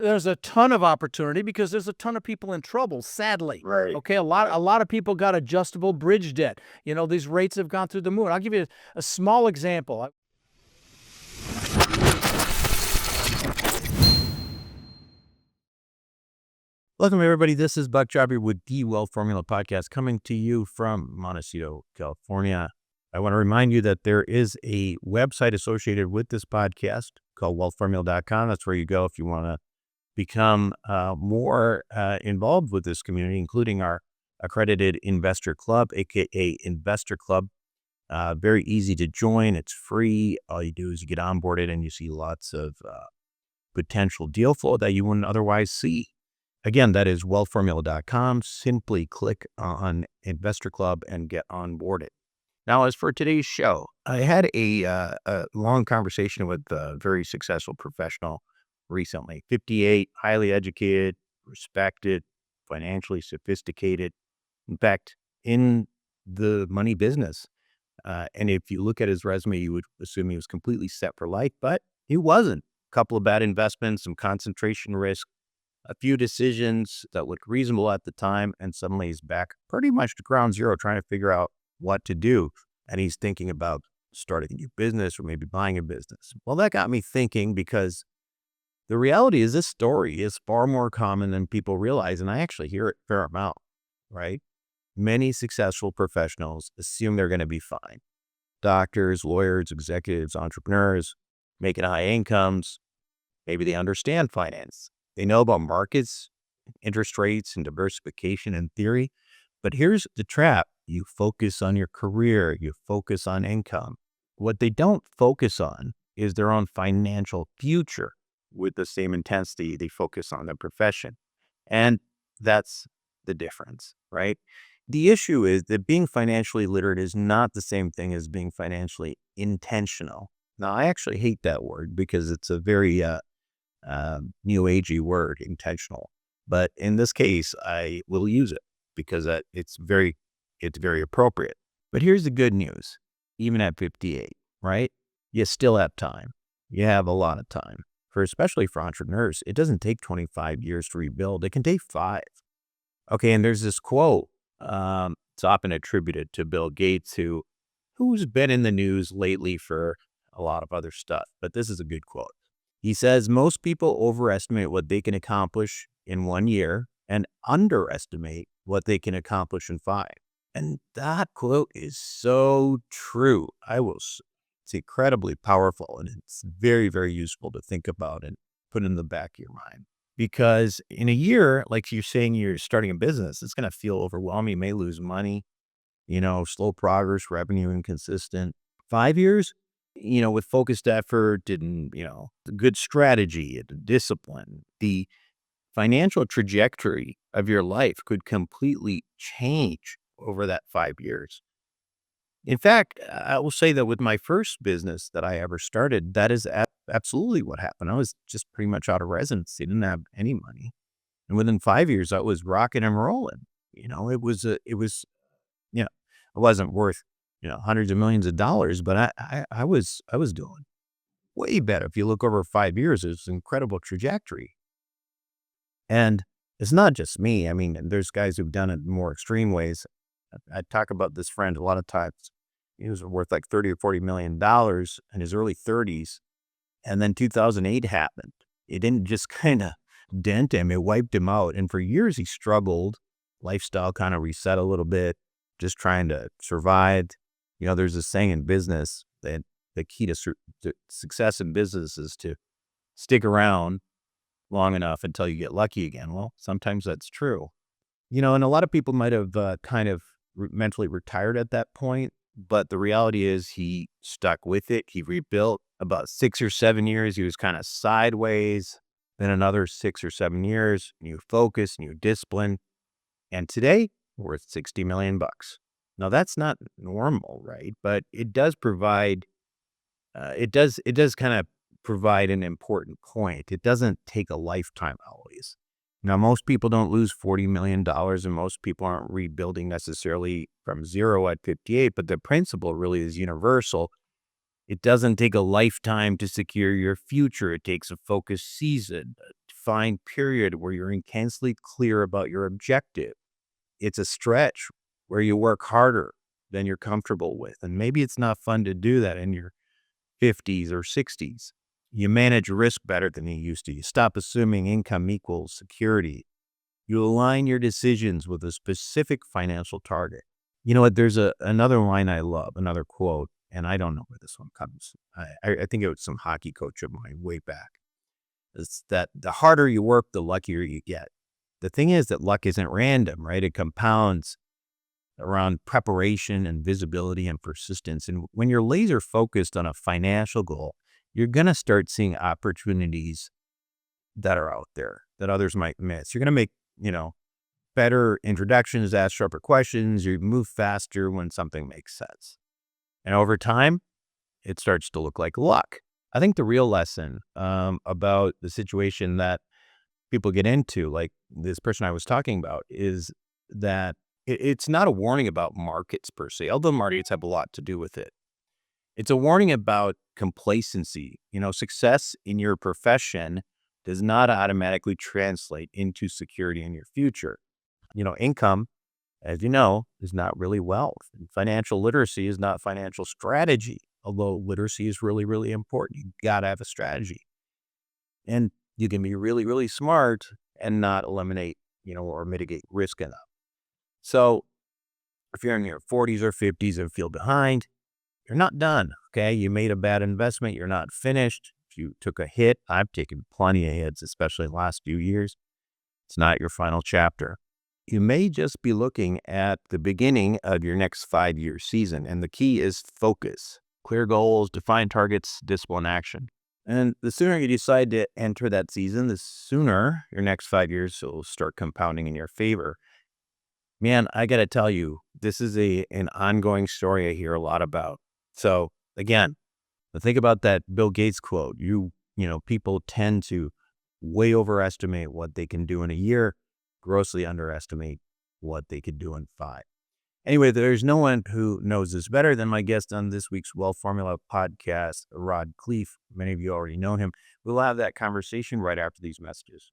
There's a ton of opportunity because there's a ton of people in trouble, sadly. Right. Okay, a lot of people got adjustable bridge debt. These rates have gone through the moon. I'll give you a small example. Welcome, everybody. This is Buck Jobber with the Wealth Formula Podcast, coming to you from Montecito, California. I want to remind you that there is a website associated with this podcast called wealthformula.com. That's where you go if you want to become more involved with this community, including our accredited investor club, aka Investor Club. Very easy to join. It's free. All you do is you get onboarded and you see lots of potential deal flow that you wouldn't otherwise see. Again, that is wealthformula.com. Simply click on Investor Club and get onboarded. Now, as for today's show, I had a long conversation with a very successful professional recently. 58, highly educated, respected, financially sophisticated. In fact, in the money business. And if you look at his resume, you would assume he was completely set for life, but he wasn't. A couple of bad investments, some concentration risk, a few decisions that looked reasonable at the time, and suddenly he's back pretty much to ground zero trying to figure out what to do. And he's thinking about starting a new business or maybe buying a business. Well, that got me thinking, because the reality is this story is far more common than people realize, and I actually hear it a fair amount, right? Many successful professionals assume they're going to be fine. Doctors, lawyers, executives, entrepreneurs, making high incomes. Maybe they understand finance. They know about markets, interest rates, and diversification in theory. But here's the trap. You focus on your career. You focus on income. What they don't focus on is their own financial future with the same intensity they focus on their profession. And that's the difference, right? The issue is that being financially literate is not the same thing as being financially intentional. Now, I actually hate that word because it's a very new agey word, intentional. But in this case, I will use it because it's very appropriate. But here's the good news. Even at 58, right? You still have time. You have a lot of time. Especially for entrepreneurs, it doesn't take 25 years to rebuild. It can take 5. Okay, and there's this quote. It's often attributed to Bill Gates, who's been in the news lately for a lot of other stuff. But this is a good quote. He says, most people overestimate what they can accomplish in 1 year and underestimate what they can accomplish in 5. And that quote is so true. It's incredibly powerful, and it's very, very useful to think about and put in the back of your mind. Because in a year, like you're saying, you're starting a business, it's going to feel overwhelming. You may lose money, slow progress, revenue inconsistent. 5 years, with focused effort and, the good strategy and discipline, the financial trajectory of your life could completely change over that 5 years. In fact, I will say that with my first business that I ever started, that is absolutely what happened. I was just pretty much out of residency, didn't have any money. And within 5 years, I was rocking and rolling. It wasn't worth, hundreds of millions of dollars, but I was doing way better. If you look over 5 years, it's an incredible trajectory. And it's not just me. I mean, there's guys who've done it in more extreme ways. I talk about this friend a lot of times. He was worth like $30 or $40 million in his early 30s. And then 2008 happened. It didn't just kind of dent him. It wiped him out. And for years, he struggled. Lifestyle kind of reset a little bit, just trying to survive. There's a saying in business that the key to success in business is to stick around long enough until you get lucky again. Well, sometimes that's true. And a lot of people might have kind of mentally retired at that point. But the reality is he stuck with it. He rebuilt. About 6 or 7 years, he was kind of sideways. Then another 6 or 7 years, new focus, new discipline. And today, worth $60 million. Now, that's not normal, right? But it does provide, it does kind of provide an important point. It doesn't take a lifetime always. Now, most people don't lose $40 million, and most people aren't rebuilding necessarily from zero at 58, but the principle really is universal. It doesn't take a lifetime to secure your future. It takes a focused season, defined period where you're intensely clear about your objective. It's a stretch where you work harder than you're comfortable with. And maybe it's not fun to do that in your 50s or 60s. You manage risk better than you used to. You stop assuming income equals security. You align your decisions with a specific financial target. You know what? There's another line I love, another quote, and I don't know where this one comes. I think it was some hockey coach of mine way back. It's that the harder you work, the luckier you get. The thing is that luck isn't random, right? It compounds around preparation and visibility and persistence. And when you're laser focused on a financial goal, you're going to start seeing opportunities that are out there that others might miss. You're going to make, better introductions, ask sharper questions. You move faster when something makes sense. And over time, it starts to look like luck. I think the real lesson about the situation that people get into, like this person I was talking about, is that it's not a warning about markets per se, although markets have a lot to do with it. It's a warning about complacency. Success in your profession does not automatically translate into security in your future. Income, as you know, is not really wealth. And financial literacy is not financial strategy, although literacy is really, really important. You got to have a strategy. And you can be really, really smart and not eliminate, or mitigate risk enough. So if you're in your 40s or 50s and feel behind, you're not done, okay? You made a bad investment. You're not finished. If you took a hit, I've taken plenty of hits, especially in the last few years. It's not your final chapter. You may just be looking at the beginning of your next 5-year season. And the key is focus, clear goals, defined targets, discipline, action. And the sooner you decide to enter that season, the sooner your next 5 years will start compounding in your favor. Man, I got to tell you, this is an ongoing story I hear a lot about. So again, think about that Bill Gates quote. People tend to way overestimate what they can do in a year, grossly underestimate what they could do in 5. Anyway, there's no one who knows this better than my guest on this week's Wealth Formula podcast, Rod Khleif. Many of you already know him. We'll have that conversation right after these messages.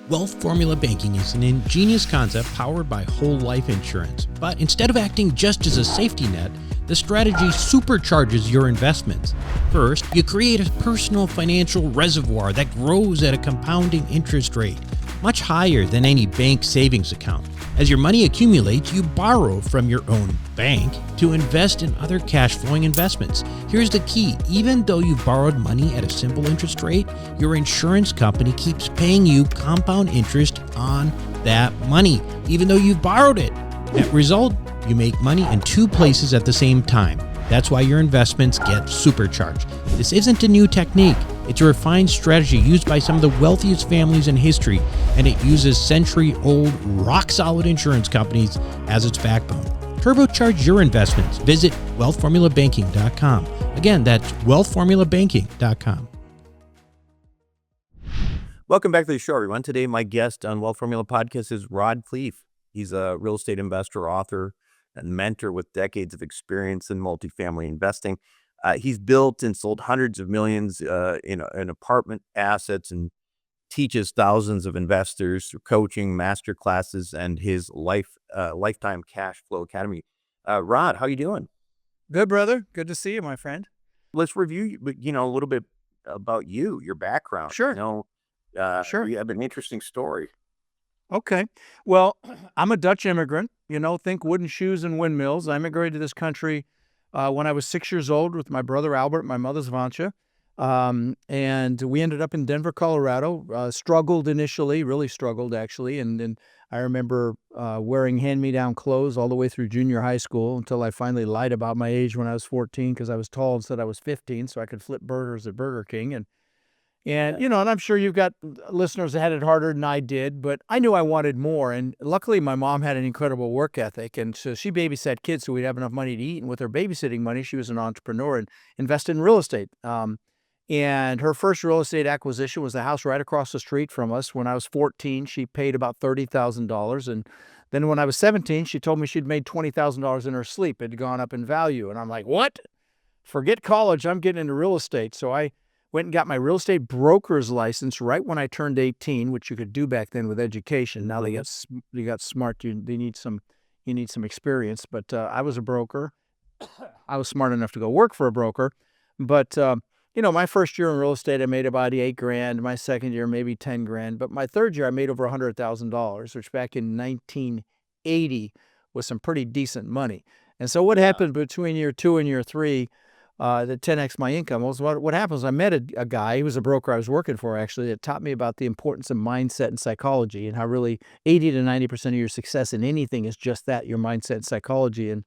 Wealth Formula Banking is an ingenious concept powered by whole life insurance. But instead of acting just as a safety net, the strategy supercharges your investments. First, you create a personal financial reservoir that grows at a compounding interest rate, much higher than any bank savings account. As your money accumulates, you borrow from your own bank to invest in other cash-flowing investments. Here's the key. Even though you've borrowed money at a simple interest rate, your insurance company keeps paying you compound interest on that money, even though you've borrowed it. As a result, you make money in 2 places at the same time. That's why your investments get supercharged. This isn't a new technique. It's a refined strategy used by some of the wealthiest families in history, and it uses century-old, rock-solid insurance companies as its backbone. Turbocharge your investments. Visit wealthformulabanking.com. Again, that's wealthformulabanking.com. Welcome back to the show, everyone. Today, my guest on Wealth Formula Podcast is Rod Khleif. He's a real estate investor, author, and mentor with decades of experience in multifamily investing. He's built and sold hundreds of millions in apartment assets and teaches thousands of investors through coaching, master classes, and his lifetime cash flow academy. Rod, how you doing? Good, brother. Good to see you, my friend. Let's review, a little bit about you, your background. Sure. Sure. You have an interesting story. Okay. Well, I'm a Dutch immigrant, think wooden shoes and windmills. I immigrated to this country when I was 6 years old with my brother Albert, my mother's Vansha. And we ended up in Denver, Colorado, struggled initially, really struggled actually. And I remember wearing hand-me-down clothes all the way through junior high school until I finally lied about my age when I was 14 because I was tall and said I was 15 so I could flip burgers at Burger King. And I'm sure you've got listeners that had it harder than I did, but I knew I wanted more. And luckily, my mom had an incredible work ethic. And so she babysat kids so we'd have enough money to eat. And with her babysitting money, she was an entrepreneur and invested in real estate. And her first real estate acquisition was the house right across the street from us. When I was 14, she paid about $30,000. And then when I was 17, she told me she'd made $20,000 in her sleep. It had gone up in value. And I'm like, what? Forget college. I'm getting into real estate. So I went and got my real estate broker's license right when I turned 18, which you could do back then with education. Now they got smart. You need some experience. But I was a broker. I was smart enough to go work for a broker. But my first year in real estate, I made about $8,000. My second year, maybe $10,000. But my third year, I made over $100,000, which back in 1980 was some pretty decent money. And so what happened between year 2 and year 3, that 10x my income was what happens. I met a guy, he was a broker I was working for actually, that taught me about the importance of mindset and psychology, and how really 80 to 90% of your success in anything is just that, your mindset and psychology. And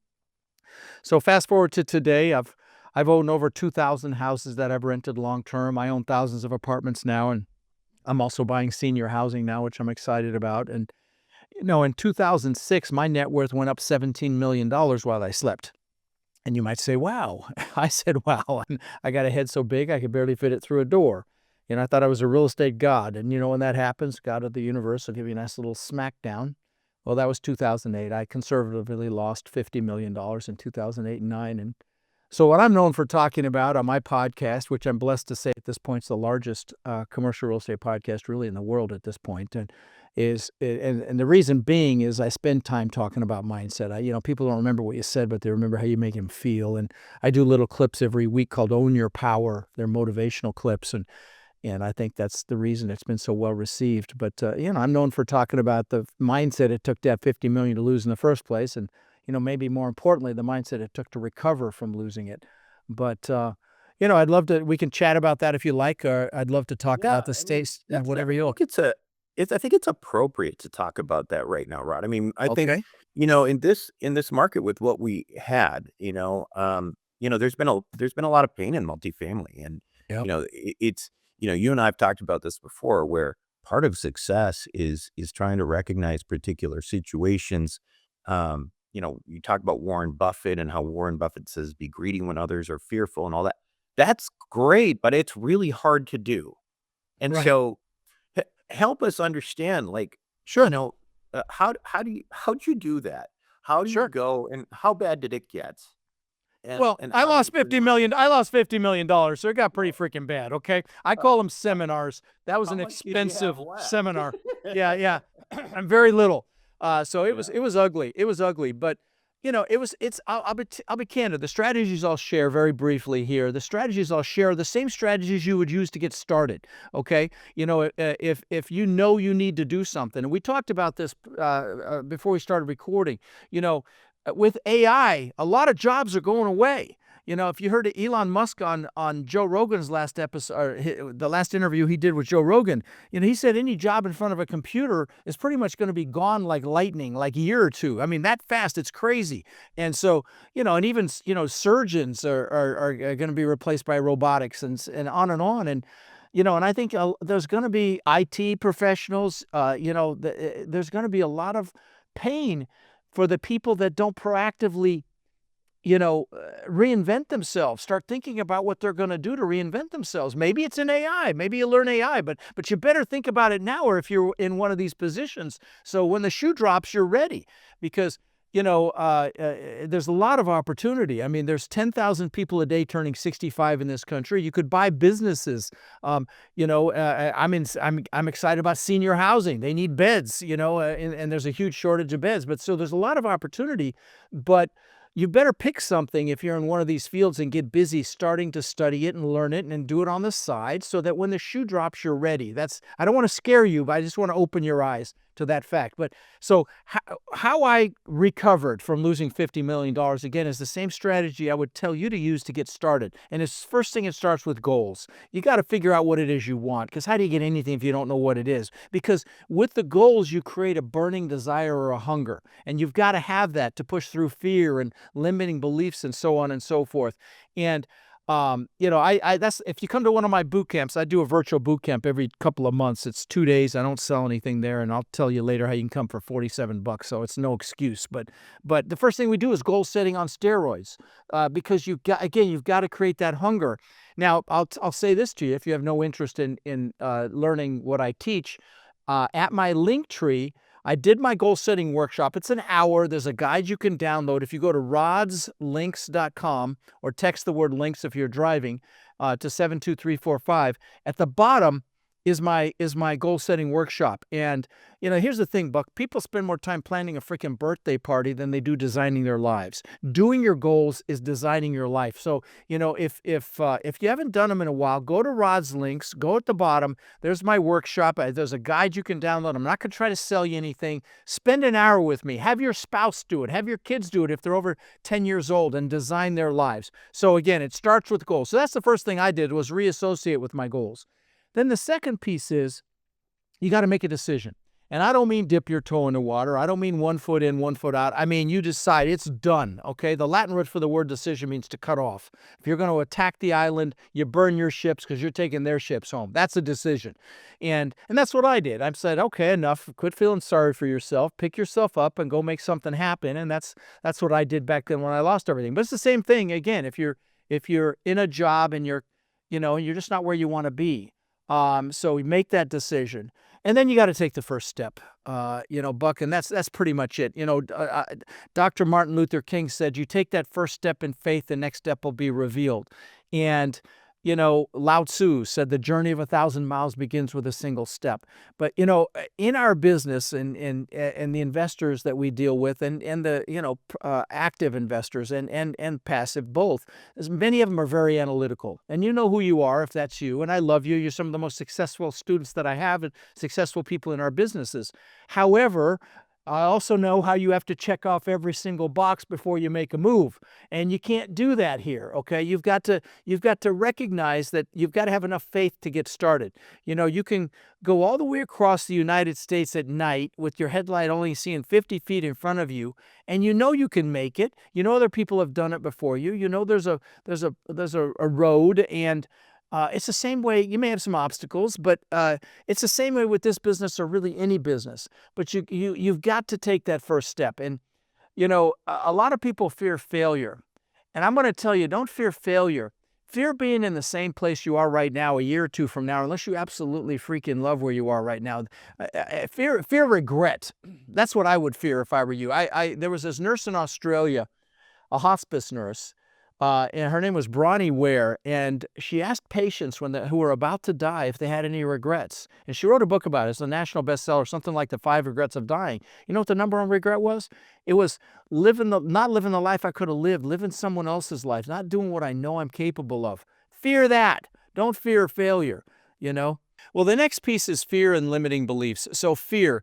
so fast forward to today, I've owned over 2,000 houses that I've rented long term. I own thousands of apartments now, and I'm also buying senior housing now, which I'm excited about. And in 2006, my net worth went up $17 million while I slept. And you might say, wow. I said, wow. And I got a head so big I could barely fit it through a door. I thought I was a real estate god. And when that happens, God of the universe will give you a nice little smackdown. Well, that was 2008. I conservatively lost $50 million in 2008 and 9. And so what I'm known for talking about on my podcast, which I'm blessed to say at this point is the largest commercial real estate podcast really in the world at this point, and the reason being is I spend time talking about mindset. People don't remember what you said, but they remember how you make them feel. And I do little clips every week called Own Your Power. They're motivational clips. And I think that's the reason it's been so well received. But, I'm known for talking about the mindset it took to have $50 million to lose in the first place. And, maybe more importantly, the mindset it took to recover from losing it. But, I'd love to, we can chat about that if you like, or I'd love to talk about the states, whatever you want. I think it's appropriate to talk about that right now, Rod. I mean, I think, Okay. in this market with what we had, there's been a lot of pain in multifamily, and Yep. it's you and I have talked about this before, where part of success is trying to recognize particular situations. You talk about Warren Buffett and how Warren Buffett says, "Be greedy when others are fearful," and all that. That's great, but it's really hard to do. And Right. so help us understand, like, Sure. how'd you do that? How do you Sure. go, and how bad did it get? Well, And I how do lost you pretty 50 much million. I lost $50 million, so it got pretty freaking bad. Okay. I call them seminars. That was how an much did you have expensive left? seminar. Yeah. Yeah. I'm very little. So Yeah. it was ugly. It was ugly, but I'll be candid. The strategies I'll share very briefly here, the strategies I'll share are the same strategies you would use to get started. Okay. If you need to do something, and we talked about this before we started recording, with AI, a lot of jobs are going away. If you heard of Elon Musk on Joe Rogan's last episode, or the last interview he did with Joe Rogan, he said any job in front of a computer is pretty much going to be gone like lightning, like a year or two. I mean, that fast, it's crazy. And so, and even, surgeons are going to be replaced by robotics, and on and on. And, and I think there's going to be IT professionals, there's going to be a lot of pain for the people that don't proactively reinvent themselves, start thinking about what they're going to do to reinvent themselves. Maybe it's in AI, maybe you learn AI, but you better think about it now, or if you're in one of these positions. So when the shoe drops, you're ready, because, there's a lot of opportunity. I mean, there's 10,000 people a day turning 65 in this country. You could buy businesses. I'm excited about senior housing. They need beds, and there's a huge shortage of beds. But so there's a lot of opportunity, but you better pick something if you're in one of these fields and get busy starting to study it and learn it and do it on the side, so that when the shoe drops, you're ready. I don't want to scare you, but I just want to open your eyes to that fact. But so how I recovered from losing $50 million, again, is the same strategy I would tell you to use to get started. And it's first thing, it starts with goals. You got to figure out what it is you want, because how do you get anything if you don't know what it is? Because with the goals, you create a burning desire or a hunger, and you've got to have that to push through fear and limiting beliefs and so on and so forth. And that's, if you come to one of my boot camps, I do a virtual boot camp every couple of months. It's 2 days. I don't sell anything there, and I'll tell you later how you can come for $47. So it's no excuse. But the first thing we do is goal setting on steroids, because you've got to create that hunger. Now, I'll say this to you: if you have no interest in learning what I teach, at my link tree, I did my goal setting workshop. It's an hour. There's a guide you can download. If you go to rodslinks.com, or text the word links if you're driving, to 72345. At the bottom is my goal setting workshop. And here's the thing, Buck. People spend more time planning a freaking birthday party than they do designing their lives. Doing your goals is designing your life. So if you haven't done them in a while, go to Rod's links. Go at the bottom. There's my workshop. There's a guide you can download. I'm not going to try to sell you anything. Spend an hour with me. Have your spouse do it. Have your kids do it if they're over 10 years old, and design their lives. So again, it starts with goals. So that's the first thing I did, was reassociate with my goals. Then the second piece is you got to make a decision. And I don't mean dip your toe in the water. I don't mean 1 foot in, 1 foot out. I mean, you decide it's done, okay? The Latin root for the word decision means to cut off. If you're going to attack the island, you burn your ships because you're taking their ships home. That's a decision. And that's what I did. I said, okay, enough. Quit feeling sorry for yourself. Pick yourself up and go make something happen. And that's what I did back then when I lost everything. But it's the same thing, again, if you're in a job and you're just not where you want to be. So we make that decision, and then you got to take the first step, Buck, and that's pretty much it. Dr. Martin Luther King said, you take that first step in faith, the next step will be revealed. And, Lao Tzu said the journey of 1,000 miles begins with a single step. But, in our business and the investors that we deal with, and the, active investors and passive, both, as many of them are very analytical. And you know who you are if that's you. And I love you. You're some of the most successful students that I have, and successful people in our businesses. However, I also know how you have to check off every single box before you make a move. And you can't do that here, okay? You've got to recognize that you've got to have enough faith to get started. You can go all the way across the United States at night with your headlight only seeing 50 feet in front of you, and you can make it. Other people have done it before you. There's a road, and it's the same way. You may have some obstacles, but it's the same way with this business, or really any business. But you've got to take that first step. And a lot of people fear failure, and I'm going to tell you, don't fear failure. Fear being in the same place you are right now a year or two from now, unless you absolutely freaking love where you are right now. Fear regret. That's what I would fear if I were you. There was this nurse in Australia, a hospice nurse. And her name was Bronnie Ware, and she asked patients who were about to die if they had any regrets. And she wrote a book about it. It's a national bestseller, something like The 5 Regrets of Dying. You know what the number one regret was? It was not living the life I could have lived, living someone else's life, not doing what I know I'm capable of. Fear that. Don't fear failure, Well, the next piece is fear and limiting beliefs. So fear,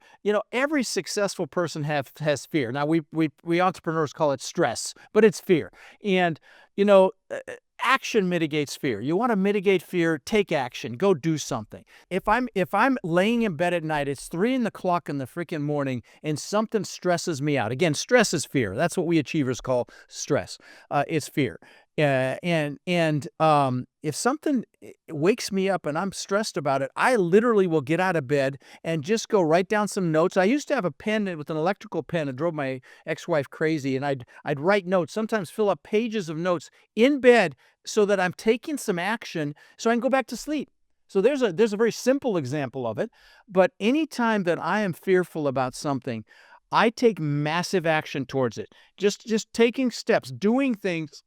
every successful person has fear. Now, we entrepreneurs call it stress, but it's fear. And, action mitigates fear. You want to mitigate fear, take action, go do something. If I'm laying in bed at night, it's 3 o'clock in the freaking morning, and something stresses me out. Again, stress is fear. That's what we achievers call stress. It's fear. If something wakes me up and I'm stressed about it, I literally will get out of bed and just go write down some notes. I used to have a pen with an electrical pen. It drove my ex-wife crazy, and I'd write notes, sometimes fill up pages of notes in bed, so that I'm taking some action so I can go back to sleep. So there's a very simple example of it. But anytime that I am fearful about something, I take massive action towards it. Just taking steps, doing things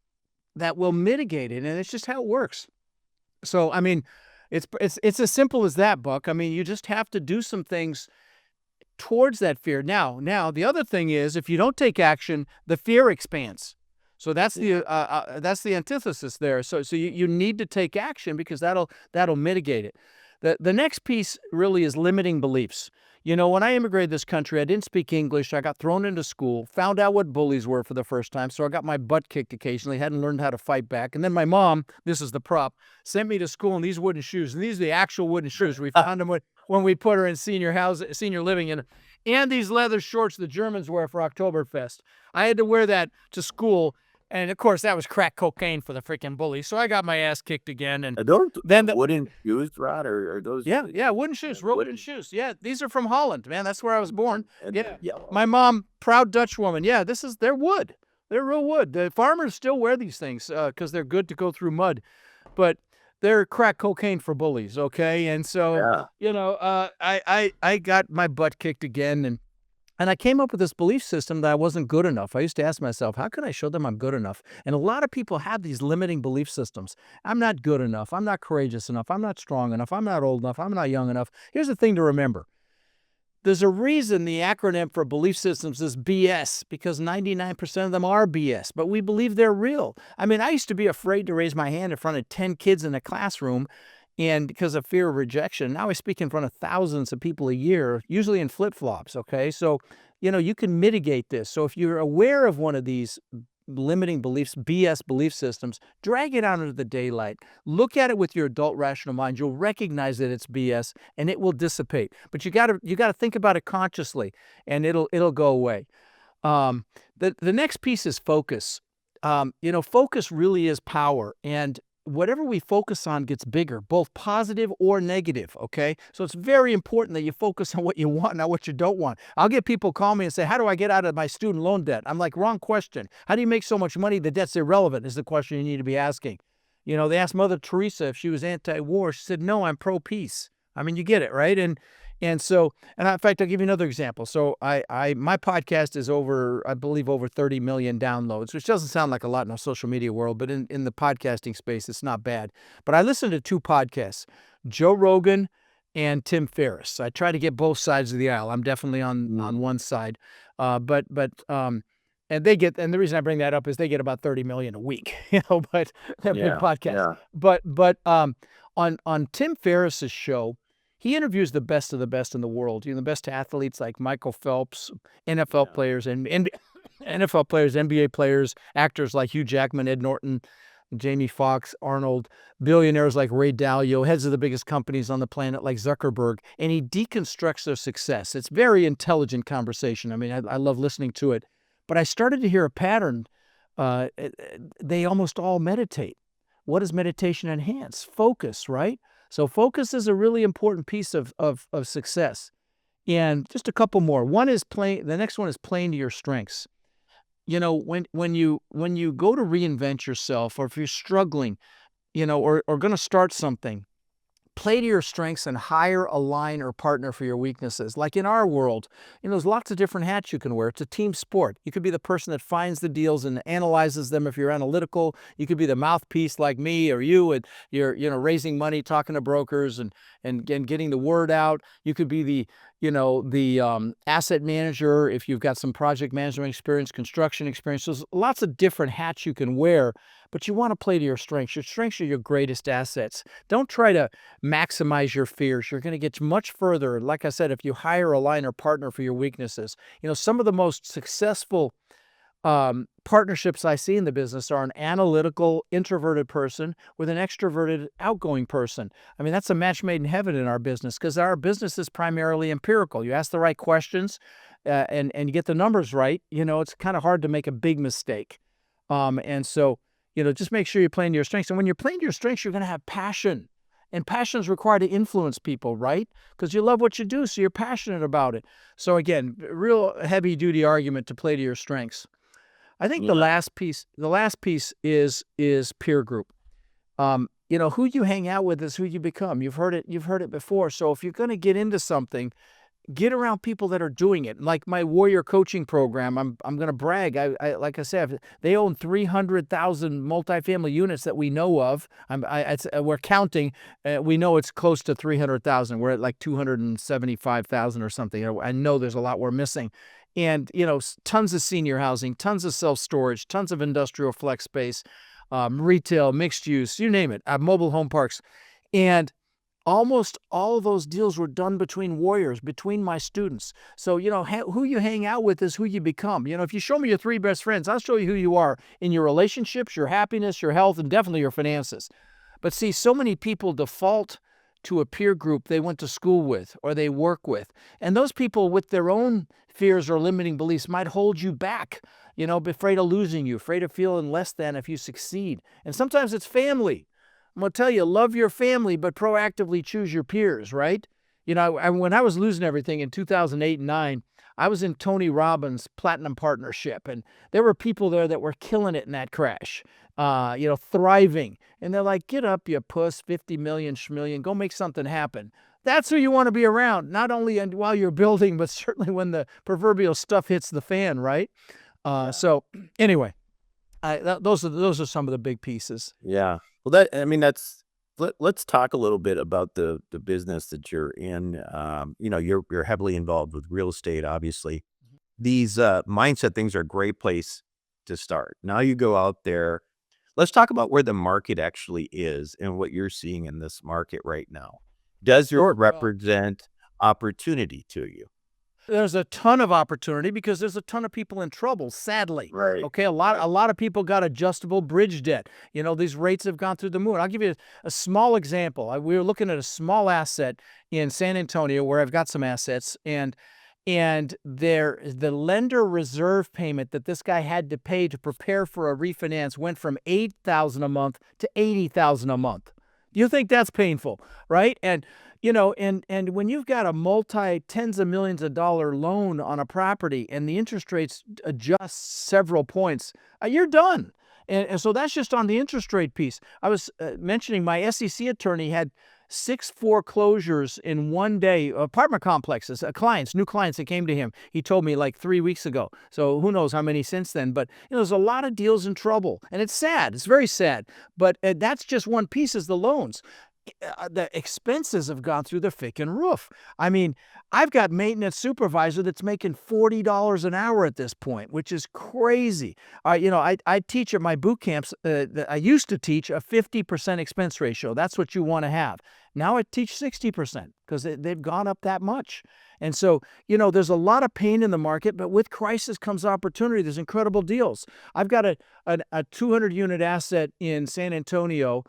that will mitigate it, and it's just how it works. So, I mean, it's as simple as that, Buck. I mean, you just have to do some things towards that fear. Now, the other thing is, if you don't take action, the fear expands. So that's the antithesis there. So you need to take action, because that'll mitigate it. The next piece really is limiting beliefs. When I immigrated this country, I didn't speak English. I got thrown into school, found out what bullies were for the first time. So I got my butt kicked occasionally, hadn't learned how to fight back. And then my mom, this is the prop, sent me to school in these wooden shoes. And these are the actual wooden shoes. We found them when we put her in senior living. And these leather shorts the Germans wear for Oktoberfest. I had to wear that to school. And, of course, that was crack cocaine for the freaking bully. So I got my ass kicked again. And Those then wooden shoes, Rod, or are those? Yeah, wooden shoes, real wooden shoes. Yeah, these are from Holland, man. That's where I was born. And Yeah, they're yellow. my mom, proud Dutch woman. Yeah, they're wood. They're real wood. The farmers still wear these things because they're good to go through mud, but they're crack cocaine for bullies. Okay, and so Yeah. I got my butt kicked again, and And I came up with this belief system that I wasn't good enough. I used to ask myself, how can I show them I'm good enough? And a lot of people have these limiting belief systems. I'm not good enough. I'm not courageous enough. I'm not strong enough. I'm not old enough. I'm not young enough. Here's the thing to remember. There's a reason the acronym for belief systems is BS, because 99% of them are BS, but we believe they're real. I mean, I used to be afraid to raise my hand in front of 10 kids in a classroom, and because of fear of rejection. Now I speak in front of thousands of people a year, usually in flip-flops, okay? So, you can mitigate this. So if you're aware of one of these limiting beliefs, BS belief systems, drag it out into the daylight. Look at it with your adult rational mind. You'll recognize that it's BS and it will dissipate. But you gotta think about it consciously, and it'll go away. The next piece is focus. Focus really is power, and whatever we focus on gets bigger, both positive or negative, okay? So it's very important that you focus on what you want, not what you don't want. I'll get people call me and say, how do I get out of my student loan debt? I'm like, wrong question. How do you make so much money? The debt's irrelevant is the question you need to be asking. They asked Mother Teresa if she was anti-war. She said, no, I'm pro-peace. I mean, you get it, right? And in fact, I'll give you another example. So my podcast is I believe over 30 million downloads, which doesn't sound like a lot in the social media world, but in the podcasting space, it's not bad. But I listen to 2 podcasts, Joe Rogan and Tim Ferriss. I try to get both sides of the aisle. I'm definitely on one side. And the reason I bring that up is they get about 30 million a week, but they're big podcasts. Yeah. But on Tim Ferriss's show, he interviews the best of the best in the world. The best athletes like Michael Phelps, NFL players, and NFL players, NBA players, actors like Hugh Jackman, Ed Norton, Jamie Foxx, Arnold, billionaires like Ray Dalio, heads of the biggest companies on the planet like Zuckerberg, and he deconstructs their success. It's very intelligent conversation. I mean, I love listening to it. But I started to hear a pattern. They almost all meditate. What does meditation enhance? Focus, right? So focus is a really important piece of success. And just a couple more. The next one is playing to your strengths. When you go to reinvent yourself, or if you're struggling, or going to start something, play to your strengths and hire a line or partner for your weaknesses. Like in our world, there's lots of different hats you can wear. It's a team sport. You could be the person that finds the deals and analyzes them if you're analytical. You could be the mouthpiece like me or you, and you're raising money, talking to brokers and getting the word out. You could be the asset manager if you've got some project management experience, construction experience. There's lots of different hats you can wear, but you want to play to your strengths. Your strengths are your greatest assets. Don't try to maximize your fears. You're going to get much further, like I said, if you hire a line or partner for your weaknesses. Some of the most successful partnerships I see in the business are an analytical, introverted person with an extroverted, outgoing person. I mean, that's a match made in heaven in our business, because our business is primarily empirical. You ask the right questions and you get the numbers right, it's kind of hard to make a big mistake. Just make sure you're playing to your strengths. And when you're playing to your strengths, you're going to have passion. And passion is required to influence people, right? Because you love what you do, so you're passionate about it. So again, real heavy-duty argument to play to your strengths. I think the last piece is peer group. Who you hang out with is who you become. You've heard it before. So if you're going to get into something, get around people that are doing it. Like my Warrior coaching program, I'm going to brag. Like I said, they own 300,000 multifamily units that we know of. We're counting. We know it's close to 300,000. We're at like 275,000 or something. I know there's a lot we're missing. And, tons of senior housing, tons of self-storage, tons of industrial flex space, retail, mixed use, you name it, mobile home parks. And almost all of those deals were done between Warriors, between my students. So, who you hang out with is who you become. If you show me your 3 best friends, I'll show you who you are in your relationships, your happiness, your health, and definitely your finances. But see, so many people default to a peer group they went to school with or they work with. And those people with their own fears or limiting beliefs might hold you back, be afraid of losing you, afraid of feeling less than if you succeed. And sometimes it's family. I'm going to tell you, love your family, but proactively choose your peers, right? When I was losing everything in 2008 and 2009, I was in Tony Robbins' Platinum Partnership, and there were people there that were killing it in that crash, thriving. And they're like, get up, you puss, 50 million, schmillion, go make something happen. That's who you want to be around, not only while you're building, but certainly when the proverbial stuff hits the fan, right? So anyway, those are some of the big pieces. Yeah. Well, let's talk a little bit about the business that you're in. You're heavily involved with real estate, obviously. These mindset things are a great place to start. Now you go out there. Let's talk about where the market actually is and what you're seeing in this market right now. Does it Sure. represent opportunity to you? There's a ton of opportunity because there's a ton of people in trouble, sadly. Right. Okay, a lot of people got adjustable bridge debt. These rates have gone through the moon. I'll give you a small example. We were looking at a small asset in San Antonio where I've got some assets, and the lender reserve payment that this guy had to pay to prepare for a refinance went from $8,000 a month to $80,000 a month. Do you think that's painful, right? And when you've got a multi tens of millions of dollar loan on a property and the interest rates adjust several points, you're done. And so that's just on the interest rate piece. I was mentioning my SEC attorney had 6 foreclosures in one day, apartment complexes, new clients that came to him. He told me like 3 weeks ago. So who knows how many since then. But there's a lot of deals in trouble. And it's sad. It's very sad. But that's just one piece is the loans. The expenses have gone through the frickin' roof. I mean, I've got maintenance supervisor that's making $40 an hour at this point, which is crazy. I teach at my boot camps. I used to teach a 50% expense ratio. That's what you want to have. Now I teach 60% because they've gone up that much. And so, there's a lot of pain in the market, but with crisis comes opportunity. There's incredible deals. I've got a 200 unit asset in San Antonio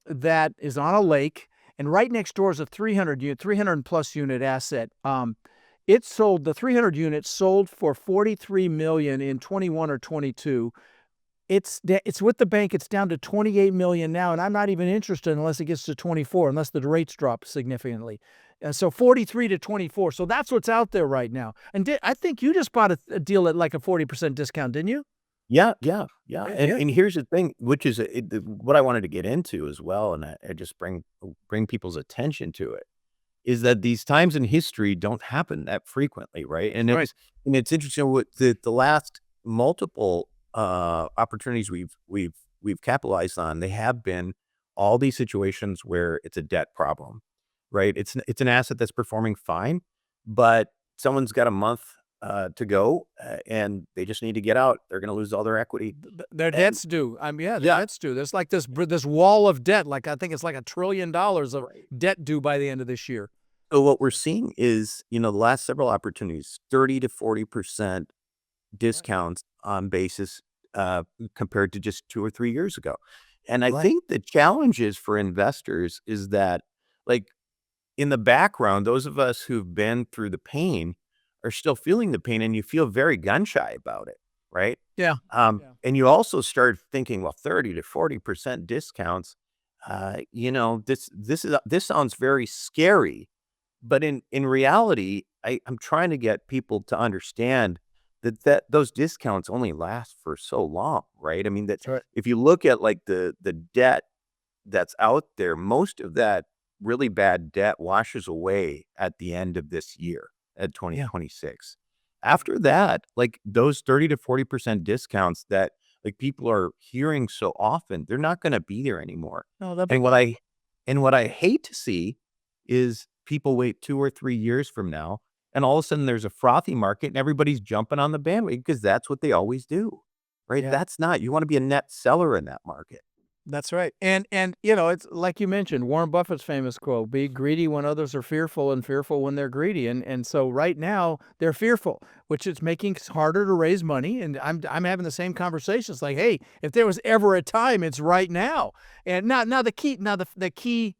that is on a lake, and right next door is a 300 plus unit asset. The 300 units sold for $43 million in 21 or 22. It's with the bank. It's down to $28 million now, and I'm not even interested unless it gets to 24, unless the rates drop significantly. So 43 to 24. So that's what's out there right now. And I think you just bought a deal at like a 40% discount, didn't you? Yeah. Yeah. And here's the thing, which is what I wanted to get into as well, and I just bring people's attention to it, is that these times in history don't happen that frequently, right? And Right. it's interesting what the last multiple opportunities we've capitalized on. They have been all these situations where it's a debt problem, right? It's an asset that's performing fine, but someone's got a month to go, and they just need to get out. They're going to lose all their equity. Their And debt's due. Their yeah, debt's due. There's like this wall of debt. Like I think it's like $1 trillion of debt due by the end of this year. so what we're seeing is, the last several opportunities, 30 to 40% discounts on basis compared to just 2 or 3 years ago. And I Right. think the challenge is for investors is that, like, in the background, those of us who've been through the pain are still feeling the pain, and you feel very gun shy about it, right? Yeah. And you also start thinking, well, 30 to 40% discounts, this sounds very scary. But in reality, I'm trying to get people to understand that those discounts only last for so long, right? I mean, that That's right. if you look at like the debt that's out there, most of that really bad debt washes away at the end of this year at 2026. After that, like those 30 to 40% discounts that like people are hearing so often, they're not going to be there anymore. No, that And what I hate to see is people wait 2 or 3 years from now, and all of a sudden there's a frothy market and everybody's jumping on the bandwagon because that's what they always do, right? Yeah. That's not, you want to be a net seller in that market. That's right. And it's like you mentioned, Warren Buffett's famous quote, be greedy when others are fearful and fearful when they're greedy. And so right now they're fearful, which is making it harder to raise money. And I'm having the same conversations like, hey, if there was ever a time, it's right now. And now the key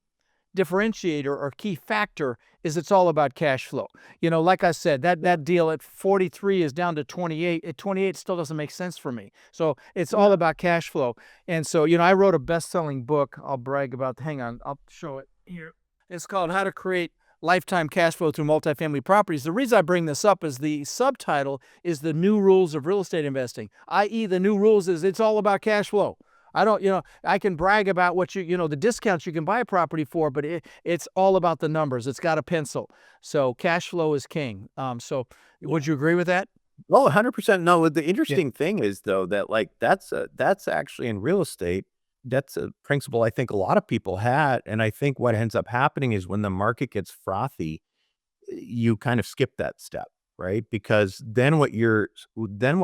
differentiator or key factor is it's all about cash flow. Like I said, that deal at 43 is down to 28. At 28 still doesn't make sense for me. So it's all about cash flow. And so, I wrote a best-selling book. I'll brag about, hang on, I'll show it here. It's called How to Create Lifetime Cash Flow Through Multifamily Properties. The reason I bring this up is the subtitle is The New Rules of Real Estate Investing, i.e. the new rules is it's all about cash flow. I don't, I can brag about what the discounts you can buy a property for, but it's all about the numbers. It's got a pencil. So cash flow is king. So would you agree with that? Well, 100%. No, the Yeah. interesting thing is though that like that's actually in real estate. That's a principle I think a lot of people had, and I think what ends up happening is when the market gets frothy, you kind of skip that step, right? Because then what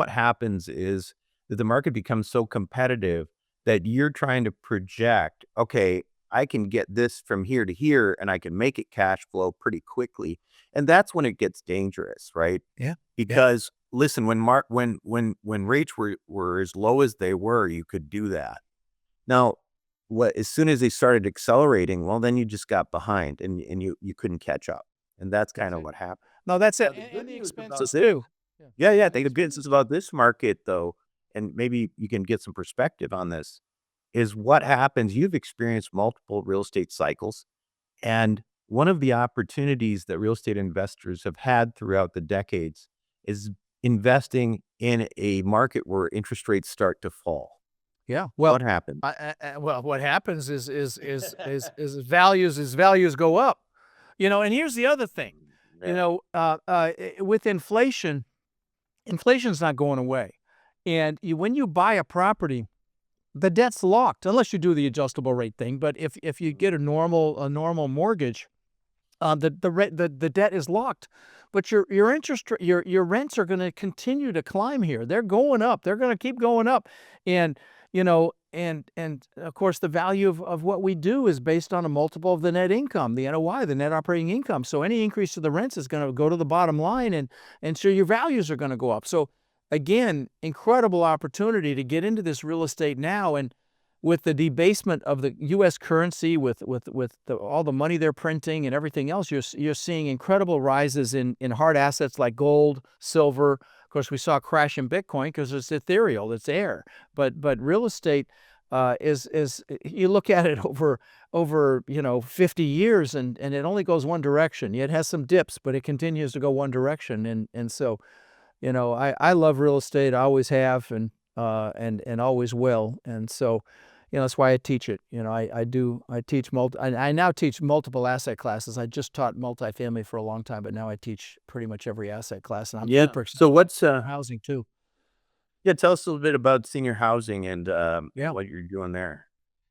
happens is that the market becomes so competitive that you're trying to project, okay, I can get this from here to here and I can make it cash flow pretty quickly. And that's when it gets dangerous, right? Yeah. Yeah. Because listen, when rates were as low as they were, you could do that. Now, what as soon as they started accelerating, well, then you just got behind and you couldn't catch up. And that's That's kind of it. what happened. No, that's it. Now, the And good the news about expenses this, too. Yeah. yeah, yeah, And the the good news expenses. about this market though, and maybe you can get some perspective on this, is what happens. You've experienced multiple real estate cycles, and one of the opportunities that real estate investors have had throughout the decades is investing in a market where interest rates start to fall. Yeah. Well, What happened? well, what happens is values go up. And here's the other thing. Yeah. With inflation, inflation's not going away. And when you buy a property, the debt's locked unless you do the adjustable rate thing. But if you get a normal mortgage, the debt is locked. But your interest your rents are going to continue to climb here. They're going up. They're going to keep going up, and and of course the value of what we do is based on a multiple of the net income, the NOI, the net operating income. So any increase to the rents is going to go to the bottom line, and so your values are going to go up. So again, incredible opportunity to get into this real estate now. And with the debasement of the U.S. currency, with all the money they're printing and everything else, you're seeing incredible rises in hard assets like gold, silver. Of course, we saw a crash in Bitcoin because it's ethereal, it's air. But real estate is you look at it over 50 years, and it only goes one direction. It has some dips, but it continues to go one direction. And so I love real estate. I always have, and always will. And so, that's why I teach it. I teach I now teach multiple asset classes. I just taught multifamily for a long time, but now I teach pretty much every asset class, and I'm Yeah. super excited So what's about housing too. yeah, tell us a little bit about senior housing and Yeah. what you're doing there.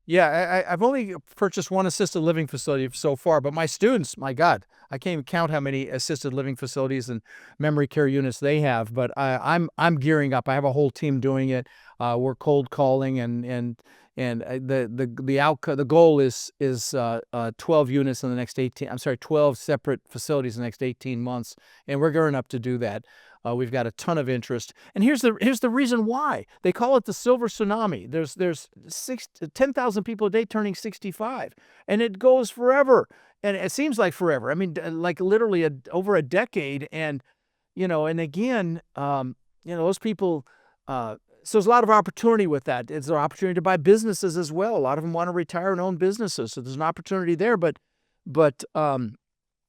Yeah, I've only purchased one assisted living facility so far, but my students, my God, I can't even count how many assisted living facilities and memory care units they have. But I'm gearing up. I have a whole team doing it. We're cold calling, and the outcome, the goal is 12 units in the next 18. I'm sorry, 12 separate facilities in the next 18 months, and we're gearing up to do that. We've got a ton of interest, and here's the reason why they call it the silver tsunami. There's 10,000 people a day turning 65, and it goes forever, and it seems like forever. I mean, like literally over a decade, and and again, those people. So there's a lot of opportunity with that. There's an opportunity to buy businesses as well. A lot of them want to retire and own businesses, so there's an opportunity there. But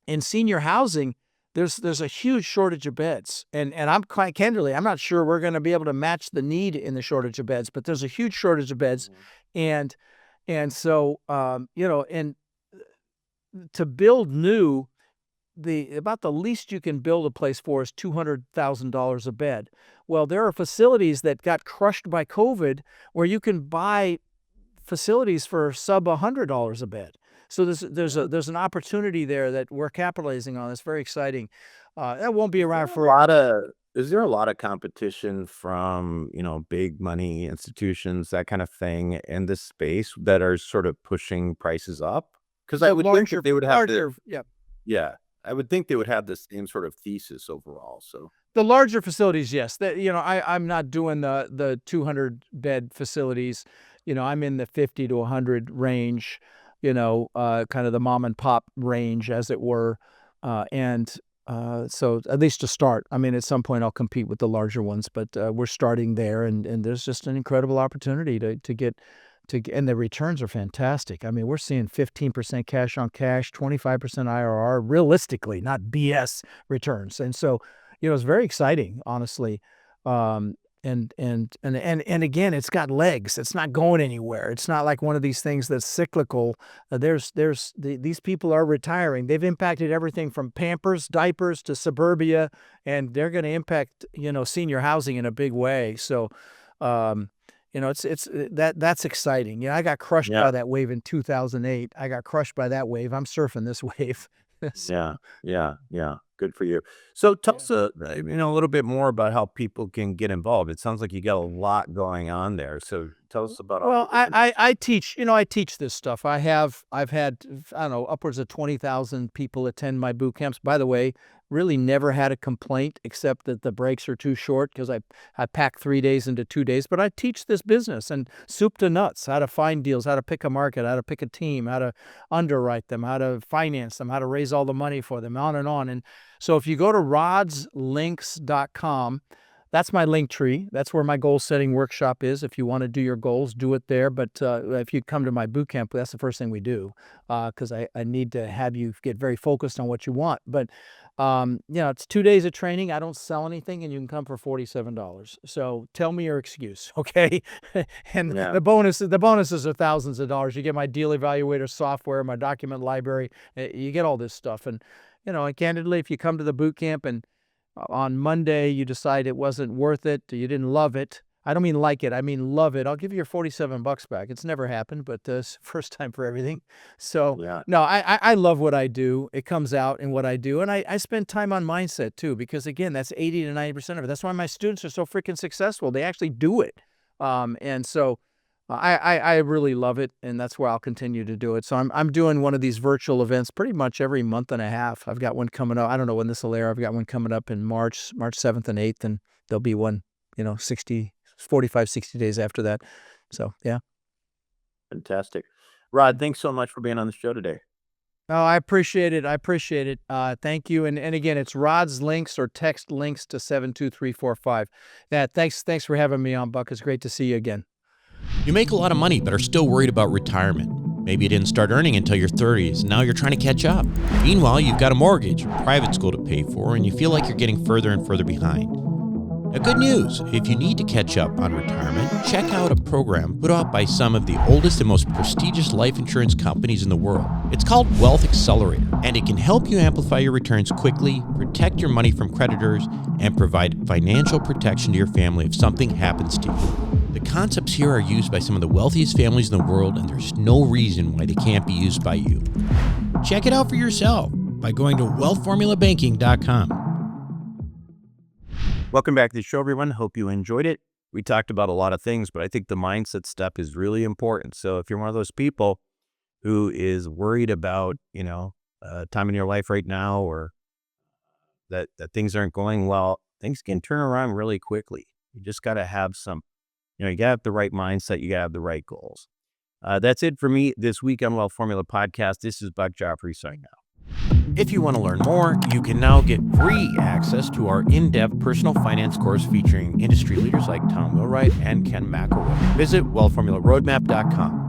in senior housing, there's a huge shortage of beds, and I'm quite candidly, I'm not sure we're going to be able to match the need in the shortage of beds, but there's a huge shortage of beds, and so and to build new, about the least you can build a place for is $200,000 a bed. Well, there are facilities that got crushed by COVID where you can buy facilities for sub $100 a bed. So there's an opportunity there that we're capitalizing on. It's very exciting. That won't be around for Is there a lot of competition from, big money institutions, that kind of thing in this space that are sort of pushing prices up? Because I would think that they would have yeah. yeah, I would think they would have the same sort of thesis overall. So The larger facilities, yes. I'm not doing the 200 bed facilities. I'm in the 50 to 100 range. Kind of the mom and pop range, as it were. And so at least to start. I mean, at some point I'll compete with the larger ones, but we're starting there, and there's just an incredible opportunity to get. And the returns are fantastic. I mean, we're seeing 15% cash on cash, 25% IRR, realistically, not BS returns. And so, it's very exciting, honestly. And again, it's got legs. It's not going anywhere. It's not like one of these things that's cyclical. These people are retiring. They've impacted everything from Pampers, diapers to suburbia, and they're going to impact, senior housing in a big way. So, that's exciting. I got crushed by that wave in 2008. I got crushed by that wave. I'm surfing this wave. Yeah. Good for you. So tell us, a little bit more about how people can get involved. It sounds like you got a lot going on there. So tell us about. Well, I teach. I teach this stuff. I've had, I don't know, upwards of 20,000 people attend my boot camps. By the way, really never had a complaint except that the breaks are too short because I pack 3 days into 2 days. But I teach this business and soup to nuts, how to find deals, how to pick a market, how to pick a team, how to underwrite them, how to finance them, how to raise all the money for them, on and on. And so if you go to rodslinks.com, that's my link tree. That's where my goal setting workshop is. If you want to do your goals, do it there. But if you come to my boot camp, that's the first thing we do because I need to have you get very focused on what you want. But it's 2 days of training. I don't sell anything, and you can come for $47. So tell me your excuse, okay? And the bonuses are thousands of dollars. You get my deal evaluator software, my document library. You get all this stuff. And and candidly, if you come to the boot camp and on Monday you decide it wasn't worth it, you didn't love it. I don't mean like it, I mean love it. I'll give you your $47 back. It's never happened, but it's first time for everything. So no, I love what I do. It comes out in what I do. And I spend time on mindset too, because again, that's 80 to 90% of it. That's why my students are so freaking successful. They actually do it. And so I really love it, and that's where I'll continue to do it. So I'm doing one of these virtual events pretty much every month and a half. I've got one coming up. I don't know when this will air. I've got one coming up in March 7th and 8th, and there'll be one, 45, 60 days after that. So, yeah. Fantastic. Rod, thanks so much for being on the show today. Oh, I appreciate it. Thank you. And again, it's Rod's Links or text links to 72345. Yeah, thanks for having me on, Buck. It's great to see you again. You make a lot of money but are still worried about retirement. Maybe you didn't start earning until your 30s, and now you're trying to catch up. Meanwhile, you've got a mortgage, private school to pay for, and you feel like you're getting further and further behind. Now, good news, if you need to catch up on retirement, check out a program put out by some of the oldest and most prestigious life insurance companies in the world. It's called Wealth Accelerator, and it can help you amplify your returns quickly, protect your money from creditors, and provide financial protection to your family if something happens to you. The concepts here are used by some of the wealthiest families in the world, and there's no reason why they can't be used by you. Check it out for yourself by going to wealthformulabanking.com. Welcome back to the show, everyone. Hope you enjoyed it. We talked about a lot of things, but I think the mindset step is really important. So if you're one of those people who is worried about, time in your life right now, or that things aren't going well, things can turn around really quickly. You just got to have you got to have the right mindset. You got to have the right goals. That's it for me this week on Wealth Formula Podcast. This is Buck Joffrey signing out. If you want to learn more, you can now get free access to our in-depth personal finance course featuring industry leaders like Tom Millwright and Ken McElroy. Visit wealthformularoadmap.com.